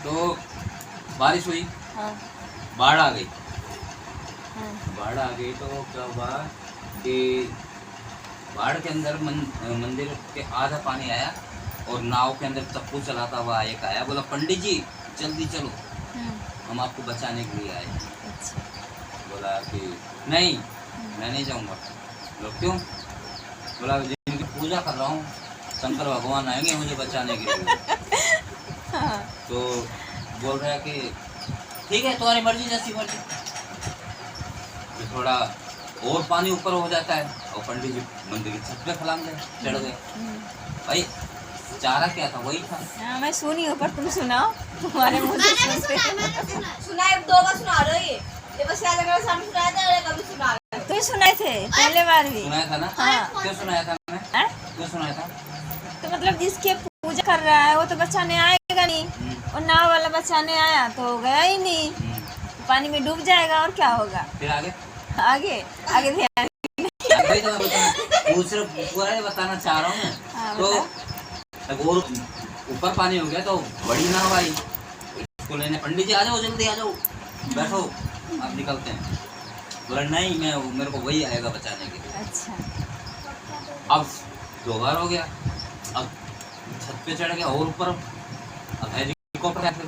तो बारिश हुई, हाँ बाढ़ आ गई। हाँ बाढ़ आ गई तो क्या हुआ कि बाढ़ के अंदर मंदिर के आधा पानी आया और नाव के अंदर चप्पू चलाता हुआ एक आया, बोला पंडित जी जल्दी चलो, हम आपको बचाने के लिए आए। अच्छा बोला कि नहीं मैं नहीं जाऊँगा। बोला क्यों? बोला जिनकी पूजा कर रहा हूँ शंकर भगवान आएंगे मुझे बचाने के लिए। हाँ तो बोल रहा है कि ठीक है तुम्हारी मर्जी जैसी मर्जी। तो थोड़ा और पानी ऊपर हो जाता है और पंडित जी मंदिर की छत पे फलांग गए, चढ़ गए। भाई चारा क्या था? वही था। हाँ मैं सुनी हूँ पर तुम सुनाओ, तुम्हारे मुंह से सुनते। सुना है, 2 बार सुना रहे हो ये बस याद अगर सामने सुनाया था और कभी सुना रहे हो। तुम सुनाए थे पहले बार भी। सुनाया था ना? हाँ। क्यों सुनाया था मैंने? हाँ? क्यों सुनाया था? तो मतलब जिसके पूजा कर रहा है वो तो बचाने आएगा नहीं, और नाव वाला बचाने आया तो गया ही नहीं, पानी में डूब जाएगा और क्या होगा फिर आगे आगे आगे ध्यान। भाई तो मैं पूरा ही बताना चाह रहा हूँ मैं। हाँ, तो और ऊपर पानी हो गया तो बड़ी नाव आई, उसको लेने पंडित जी आ जाओ जल्दी आ जाओ बैठो आप निकलते हैं। बोला नहीं मैं मेरे को वही आएगा बचाने के लिए। अच्छा अब 2 बार हो गया, अब छत पे चढ़ गया और ऊपर, अब हेलीकॉप्टर है। फिर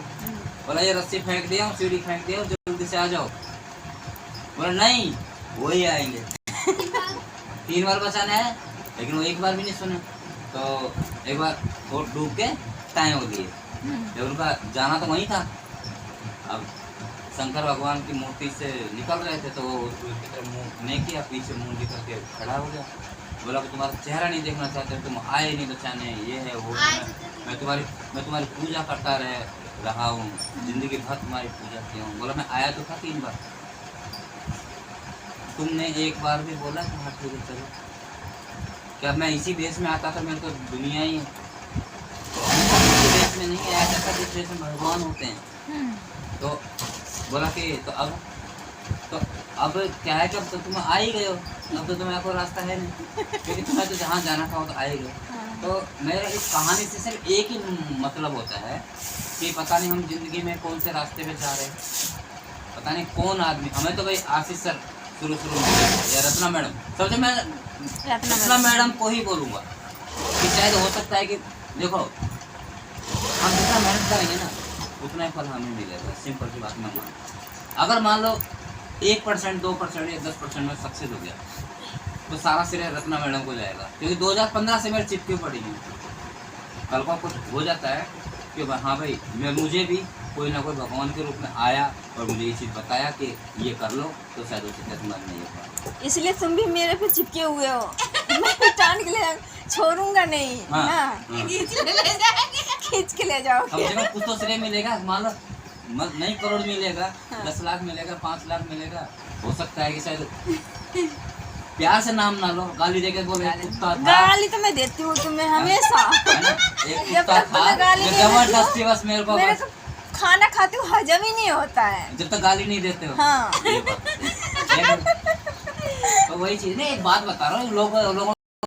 बोला ये रस्सी फेंक दिया हूँ, सीढ़ी फेंक दिया हूँ, जल्दी से आ जाओ। बोला नहीं वही आएंगे। 3 बार बचाने आए लेकिन वो एक बार भी नहीं सुने। तो एक बार और डूब के टाइम हो दिए, जब उनका जाना तो वहीं था। अब शंकर भगवान की मूर्ति से निकल रहे थे तो वो उसकी तरफ मुँह नहीं किया, पीछे मुँह निकल के खड़ा हो गया। बोला कि तुम्हारा चेहरा नहीं देखना चाहते, तुम आए नहीं बचाने, ये है वो है। मैं तुम्हारी पूजा करता रहा हूँ, जिंदगी भर तुम्हारी पूजा किया हूँ। बोला मैं आया तो था 3 बार, तुमने एक बार भी बोला कि हाँ ठीक है चलो। क्या मैं इसी देश में आता तो मेरे को दुनिया ही देश में नहीं आया जाता जिस देश में भगवान होते हैं। तो बोला कि तो अब क्या है कि अब तो तुम आ ही गए हो, अब तो तुम्हें कोई रास्ता है नहीं, क्योंकि तुम्हें तो जहाँ जाना था वो तो आ ही गए। तो मेरा इस कहानी से सिर्फ एक ही मतलब होता है कि पता नहीं हम जिंदगी में कौन से रास्ते पे जा रहे हैं, पता नहीं कौन आदमी। हमें तो भाई आशीष सर शुरू में या रत्ना मैडम, सबसे मैं रत्ना मैडम को ही बोलूँगा कि शायद हो सकता है कि देखो हम जितना मेहनत करेंगे ना उतना ही फल हमें मिलेगा। सिंपल सी बात मैं मानूँ। अगर मान लो 1%, 2% या 10% में सक्सेस हो गया तो सारा श्रेय रत्ना मैडम को जाएगा, क्योंकि 2015 से मेरी चिपकी पड़ी है। कल को कुछ हो जाता है कि हाँ भाई मुझे भी कोई ना कोई भगवान के रूप में आया और मुझे ये चीज़ बताया कि ये कर लो, तो शायद उसे तक नहीं होगा। इसलिए तुम भी मेरे पे चिपके हुए हो। मैं टान के ले छोड़ूंगा नहीं। हाँ, हाँ। हाँ। खींच के ले जाओगे। कम से कम कुछ तो श्रेय मिलेगा। मान लो नहीं करोड़ मिलेगा, 10 लाख मिलेगा, 5 लाख मिलेगा। हो सकता है कि शायद प्यार से नाम ना लो, गाली देके बोले कुत्ता था। गाली तो मैं देती हूँ तुम्हें हमेशा। एक जब कुत्ता तक तुम्हें गाली था नहीं जबरदस्ती बस मेरे को तो खाना खाते हो हजम ही नहीं होता है जब तक गाली नहीं देते हो। हाँ। ये बात। तो वही चीज नहीं, एक बात बता रहा हूँ, लोगों